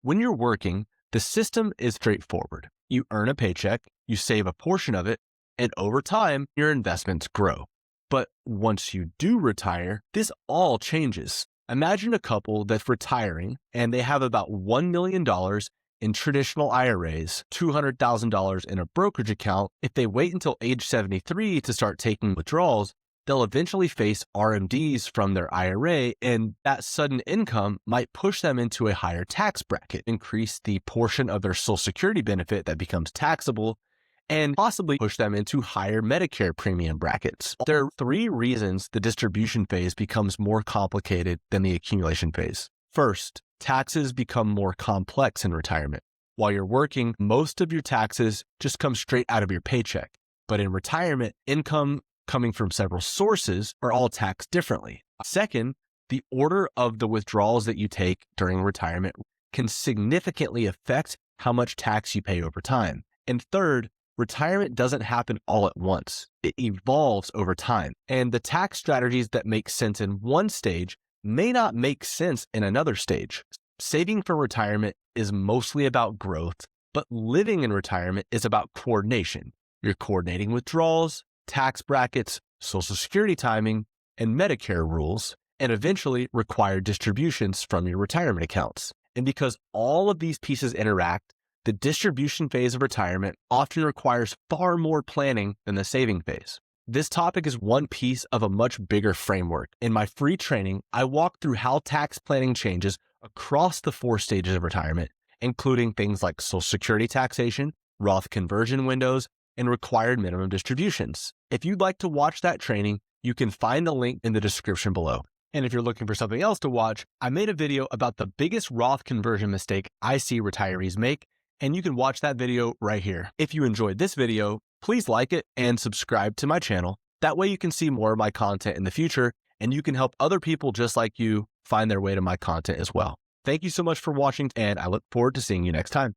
When you're working, the system is straightforward. You earn a paycheck, you save a portion of it, and over time, your investments grow. But once you do retire, this all changes. Imagine a couple that's retiring and they have about $1 million in traditional IRAs, $200,000 in a brokerage account. If they wait until age 73 to start taking withdrawals, they'll eventually face RMDs from their IRA, and that sudden income might push them into a higher tax bracket, increase the portion of their Social Security benefit that becomes taxable, and possibly push them into higher Medicare premium brackets. There are three reasons the distribution phase becomes more complicated than the accumulation phase. First, taxes become more complex in retirement. While you're working, most of your taxes just come straight out of your paycheck. But in retirement, income coming from several sources are all taxed differently. Second, the order of the withdrawals that you take during retirement can significantly affect how much tax you pay over time. And third, retirement doesn't happen all at once. It evolves over time. And the tax strategies that make sense in one stage may not make sense in another stage. Saving for retirement is mostly about growth, but living in retirement is about coordination. You're coordinating withdrawals, tax brackets, Social Security timing, and Medicare rules, and eventually required distributions from your retirement accounts. And because all of these pieces interact, the distribution phase of retirement often requires far more planning than the saving phase. This topic is one piece of a much bigger framework. In my free training, I walk through how tax planning changes across the 4 stages of retirement, including things like Social Security taxation, Roth conversion windows, and required minimum distributions. If you'd like to watch that training, you can find the link in the description below. And if you're looking for something else to watch, I made a video about the biggest Roth conversion mistake I see retirees make, and you can watch that video right here. If you enjoyed this video, please like it and subscribe to my channel. That way you can see more of my content in the future, and you can help other people just like you find their way to my content as well. Thank you so much for watching, and I look forward to seeing you next time.